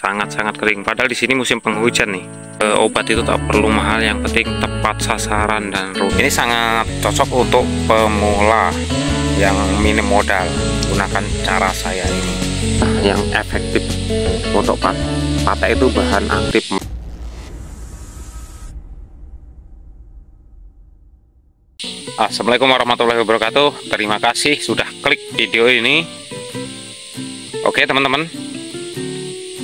sangat-sangat kering. Padahal di sini musim penghujan nih. Obat itu tak perlu mahal, yang penting tepat sasaran dan rutin. Ini sangat cocok untuk pemula yang minim modal. Gunakan cara saya ini. Yang efektif untuk patek itu bahan aktif. Assalamualaikum warahmatullahi wabarakatuh. Terima kasih sudah klik video ini. Oke teman-teman,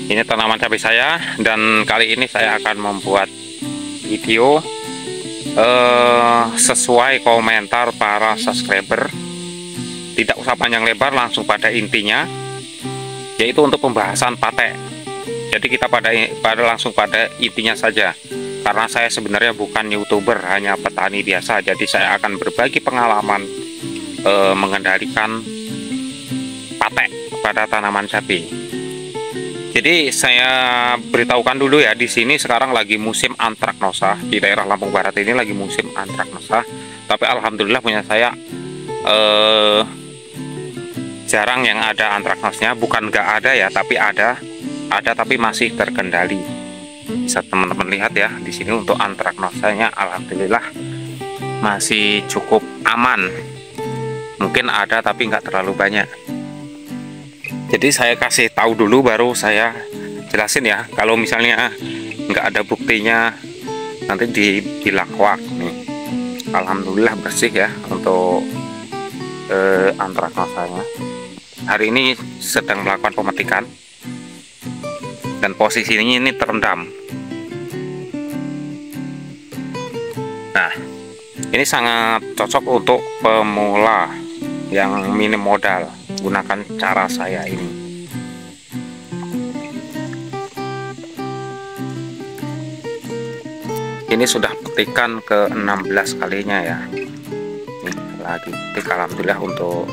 ini tanaman cabai saya, dan kali ini saya akan membuat video sesuai komentar para subscriber. Tidak usah panjang lebar, langsung pada intinya, yaitu untuk pembahasan patek. Jadi kita langsung pada intinya saja. Karena saya sebenarnya bukan YouTuber, hanya petani biasa. Jadi saya akan berbagi pengalaman mengendalikan patek pada tanaman cabai. Jadi saya beritahukan dulu ya, di sini sekarang lagi musim antraknosa. Di daerah Lampung Barat ini lagi musim antraknosa. Tapi alhamdulillah punya saya jarang yang ada antraknosnya. Bukan nggak ada ya, tapi ada tapi masih terkendali. Bisa teman-teman lihat ya, di sini untuk antraknosanya alhamdulillah masih cukup aman. Mungkin ada tapi nggak terlalu banyak. Jadi saya kasih tahu dulu baru saya jelasin ya. Kalau misalnya nggak ada buktinya nanti dibilang hoax nih. Alhamdulillah bersih ya untuk antraknosanya. Hari ini sedang melakukan pemetikan dan posisinya ini terendam. Nah, ini sangat cocok untuk pemula yang minim modal. Gunakan cara saya ini. Ini sudah petikan ke-16 kalinya ya. Nih, lagi petik, alhamdulillah untuk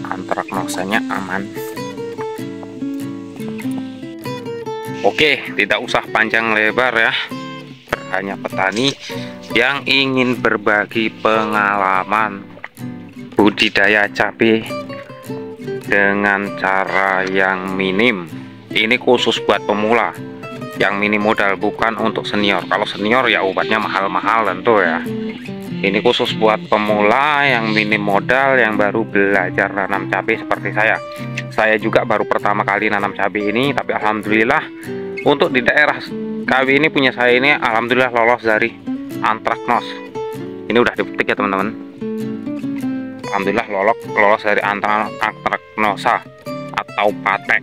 antraknosanya aman. Oke, tidak usah panjang lebar ya. Hanya petani yang ingin berbagi pengalaman budidaya cabai dengan cara yang minim. Ini khusus buat pemula yang minim modal, bukan untuk senior. Kalau senior ya obatnya mahal-mahal tentu ya. Ini khusus buat pemula yang minim modal, yang baru belajar nanam cabai seperti saya. Saya juga baru pertama kali nanam cabai ini, tapi alhamdulillah untuk di daerah kami ini punya saya ini alhamdulillah lolos dari antraknos. Ini udah dipetik ya teman-teman. Alhamdulillah lolos dari antraknosa atau patek.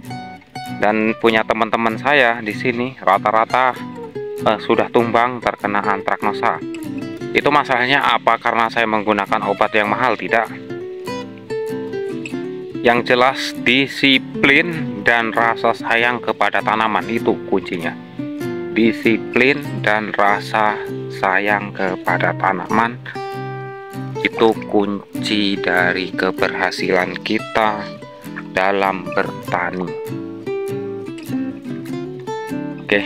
Dan punya teman-teman saya di sini rata-rata sudah tumbang terkena antraknosa. Itu masalahnya apa? Karena saya menggunakan obat yang mahal? Tidak. Yang jelas disiplin dan rasa sayang kepada tanaman, itu kuncinya. Disiplin dan rasa sayang kepada tanaman itu kunci dari keberhasilan kita dalam bertani. Oke.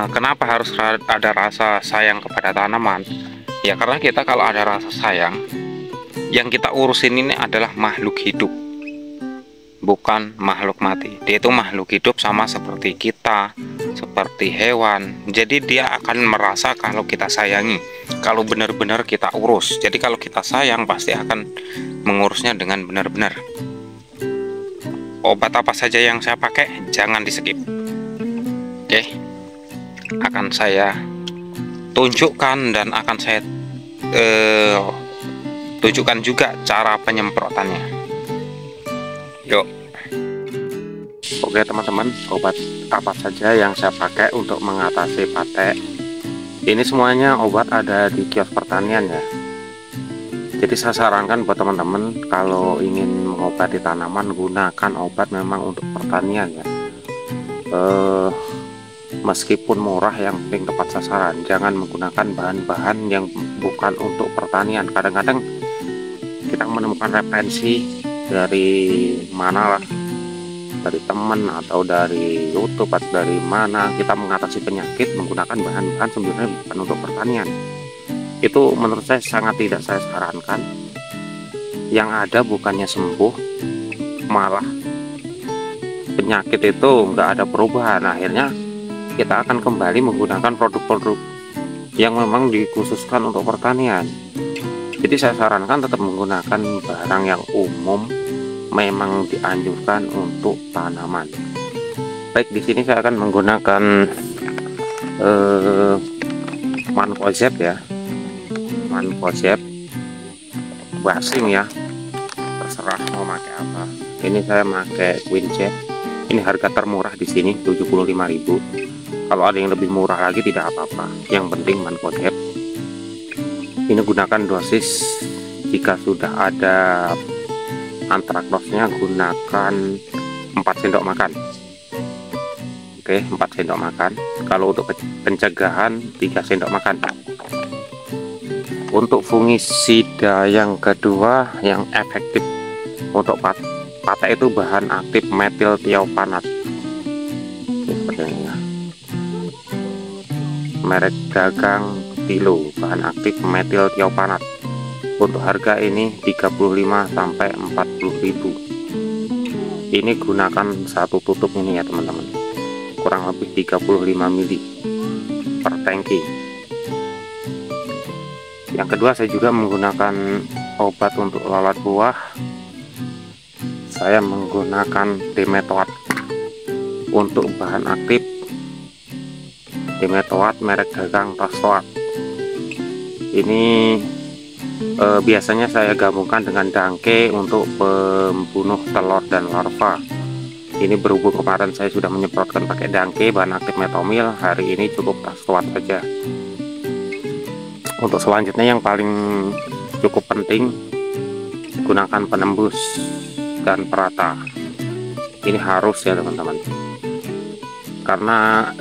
Kenapa harus ada rasa sayang kepada tanaman? Ya karena kita kalau ada rasa sayang, yang kita urusin ini adalah makhluk hidup, bukan makhluk mati. Dia itu makhluk hidup sama seperti kita, seperti hewan. Jadi dia akan merasa kalau kita sayangi, kalau benar-benar kita urus. Jadi kalau kita sayang pasti akan mengurusnya dengan benar-benar. Obat apa saja yang saya pakai jangan di skip. Oke, akan saya tunjukkan dan akan saya tunjukkan juga cara penyemprotannya. Yuk. Oke teman-teman, obat apa saja yang saya pakai untuk mengatasi patek. Ini semuanya obat ada di kios pertanian ya. Jadi saya sarankan buat teman-teman kalau ingin mengobati tanaman, gunakan obat memang untuk pertanian ya. Meskipun murah, yang penting tepat sasaran. Jangan menggunakan bahan-bahan yang bukan untuk pertanian. Kadang-kadang kita menemukan referensi dari mana lah, dari teman atau dari YouTube atau dari mana, kita mengatasi penyakit menggunakan bahan-bahan sebenarnya bukan untuk pertanian. Itu menurut saya sangat tidak saya sarankan. Yang ada bukannya sembuh, malah penyakit itu nggak ada perubahan, akhirnya kita akan kembali menggunakan produk-produk yang memang dikhususkan untuk pertanian. Jadi saya sarankan tetap menggunakan barang yang umum memang dianjurkan untuk tanaman. Baik, di sini saya akan menggunakan Mancozeb ya, Mancozeb basing ya, terserah mau pakai apa. Ini saya pakai Quinjet. Ini harga termurah di sini 75.000. Kalau ada yang lebih murah lagi tidak apa-apa, yang penting Mancozeb. Ini gunakan dosis, jika sudah ada antraknosnya gunakan 4 sendok makan. Oke, 4 sendok makan. Kalau untuk pencegahan 3 sendok makan. Untuk fungisida yang kedua yang efektif untuk pate itu bahan aktif metil tiopanat. Seperti ini ya. Merek dagang Tilo, bahan aktif metil tiopanat. Untuk harga ini 35 sampai 40.000. Ini gunakan satu tutup ini ya teman-teman, kurang lebih 35 mili per tangki. Yang kedua, saya juga menggunakan obat untuk lalat buah. Saya menggunakan Dimetoat. Untuk bahan aktif Dimetoat merek dagang Tostoat. Ini biasanya saya gabungkan dengan Dangke untuk pembunuh telur dan larva. Ini berhubung kemarin saya sudah menyemprotkan pakai Dangke bahan aktif metomil, hari ini cukup Tostoat saja. Untuk selanjutnya yang paling cukup penting, gunakan penembus dan perata. Ini harus ya teman-teman, karena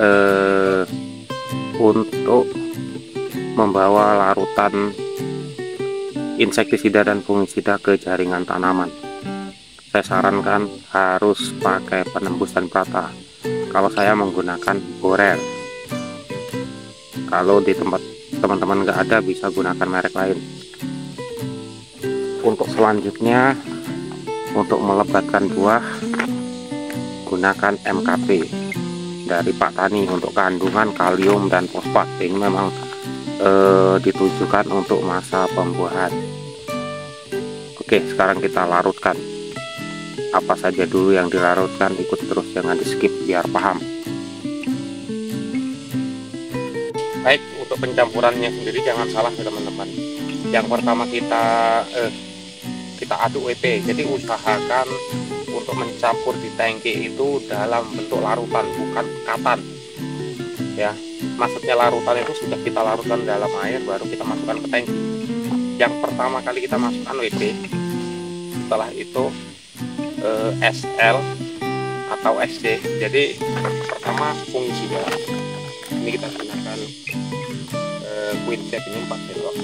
untuk membawa larutan insektisida dan fungisida ke jaringan tanaman, saya sarankan harus pakai penembus dan perata. Kalau saya menggunakan Borel. Kalau di tempat teman-teman nggak ada, bisa gunakan merek lain. Untuk selanjutnya, untuk melebatkan buah, gunakan MKP dari Pak Tani untuk kandungan kalium dan fosfat. Ini memang ditujukan untuk masa pembuahan. Oke, sekarang kita larutkan. Apa saja dulu yang dilarutkan, ikut terus, jangan di skip biar paham. Baik, untuk pencampurannya sendiri jangan salah ya teman-teman. Yang pertama kita aduk WP. Jadi usahakan untuk mencampur di tangki itu dalam bentuk larutan, bukan katan ya. Maksudnya larutan itu sudah kita larutkan dalam air, baru kita masukkan ke tangki. Yang pertama kali kita masukkan WP, setelah itu SL atau SC. Jadi pertama fungisida, ini kita gunakan Quinjet ini 4 sendok.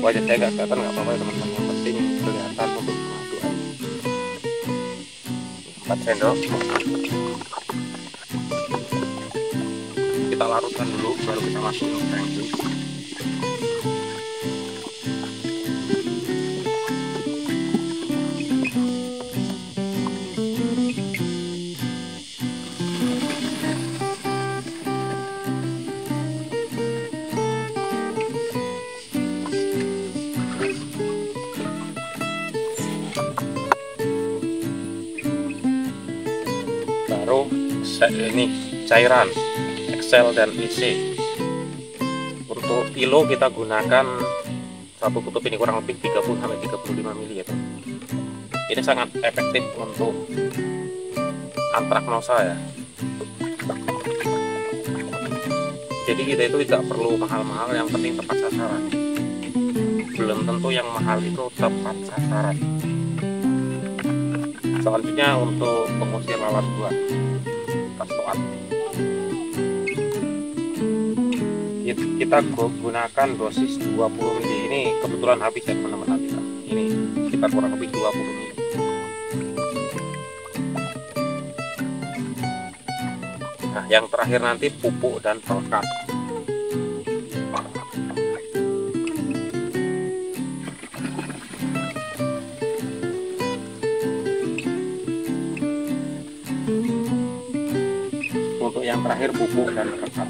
Wajah saya nggak kelihatan, nggak apa-apa ya teman-teman, yang penting kelihatan untuk pengaduan. 4 sendok kita larutkan dulu, baru kita masukin ke tangki. Baru ini cairan Excel dan IC. Untuk kilo kita gunakan satu tutup ini kurang lebih 30 sampai 35 mili ya. Ini sangat efektif untuk antraknosa ya. Jadi kita itu tidak perlu mahal-mahal, yang penting tepat sasaran. Belum tentu yang mahal itu tepat sasaran. Selanjutnya untuk pengusir lalat buah, Tostoat. Kita gunakan dosis 20 mili. Ini kebetulan habis ya teman-teman. Ini kita kurang lebih 20 mili. Nah, yang terakhir nanti pupuk dan pelkat. terakhir pupuk dan pekat.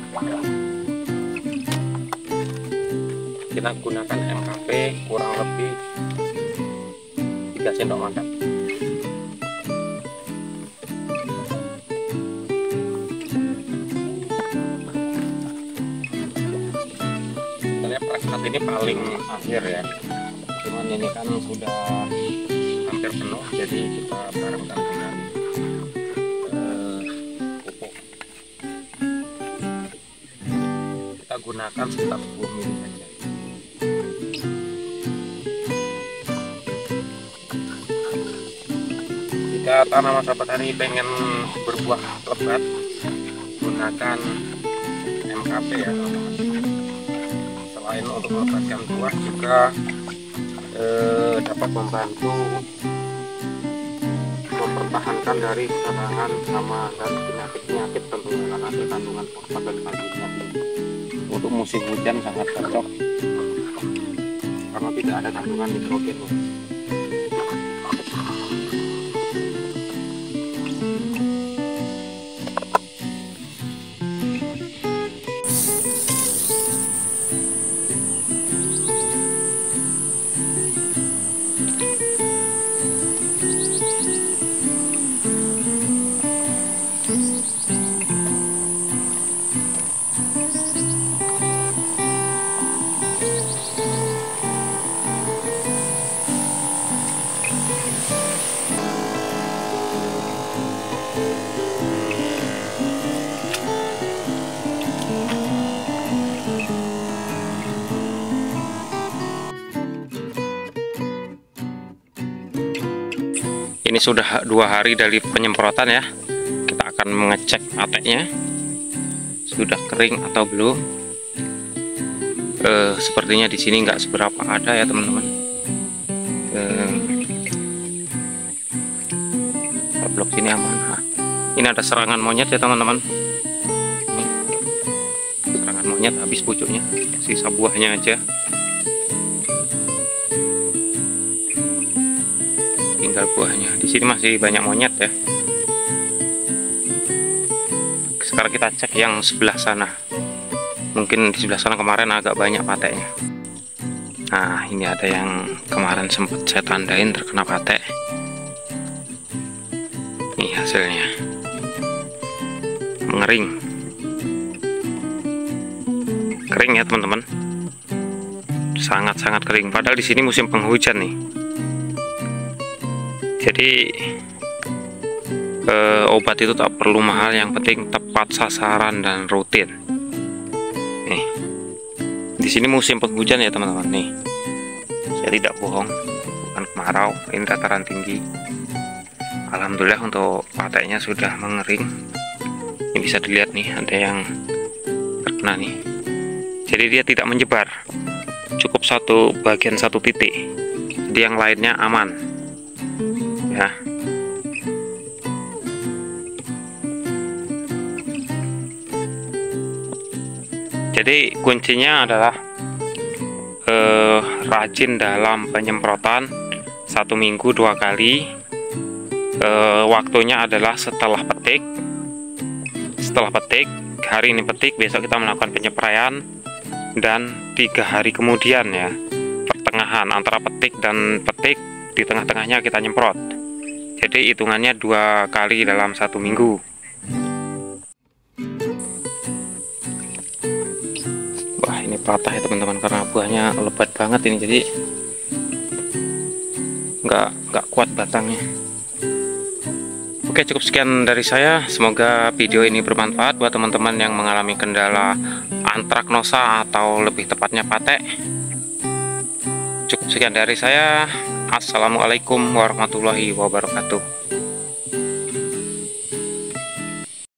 Kita gunakan MKP kurang lebih 3 sendok makan. Sebenarnya pekat ini paling akhir ya, cuman ini kan sudah hampir penuh, jadi kita barengkan dengan pupuk. Kita gunakan sekitar 10 ml saja. Jika tanaman sahabat tani pengen berbuah lebat, gunakan MKP ya teman-teman. Selain untuk melebatkan buah, juga dapat membantu mempertahankan dari serangan hama dan penyakit-penyakit tentunya, karena ada kandungan fosfat dan kalium. Untuk musim hujan sangat cocok karena tidak ada kandungan nitrogen. Ini sudah 2 hari dari penyemprotan ya. Kita akan mengecek pateknya sudah kering atau belum. Sepertinya di sini nggak seberapa ada ya teman-teman. Blok sini aman. Nah, ini ada serangan monyet ya teman-teman. Serangan monyet, habis pucuknya, sisa buahnya aja. Tinggal buahnya. Di sini masih banyak monyet ya. Sekarang kita cek yang sebelah sana. Mungkin di sebelah sana kemarin agak banyak pateknya. Nah, ini ada yang kemarin sempat saya tandain terkena patek. Ini hasilnya. Mengering. Kering ya teman-teman. Sangat-sangat kering. Padahal di sini musim penghujan nih. Jadi obat itu tak perlu mahal, yang penting tepat sasaran dan rutin. Nih, di sini musim penghujan ya teman-teman. Nih, saya tidak bohong, bukan kemarau. Ini dataran tinggi. Alhamdulillah untuk pateknya sudah mengering. Ini bisa dilihat nih, ada yang terkena nih. Jadi dia tidak menyebar, cukup satu bagian, satu titik. Jadi yang lainnya aman. Ya. Jadi kuncinya adalah rajin dalam penyemprotan, 1 minggu 2 kali. Waktunya adalah setelah petik. Setelah petik, hari ini petik, besok kita melakukan penyepraian, dan 3 hari kemudian ya, pertengahan antara petik dan petik, di tengah-tengahnya kita nyemprot. Jadi hitungannya 2 kali dalam 1 minggu. Wah, ini patah ya teman-teman, karena buahnya lebat banget ini, jadi nggak kuat batangnya. Oke, cukup sekian dari saya. Semoga video ini bermanfaat buat teman-teman yang mengalami kendala antraknosa atau lebih tepatnya patek. Cukup sekian dari saya. Assalamualaikum warahmatullahi wabarakatuh.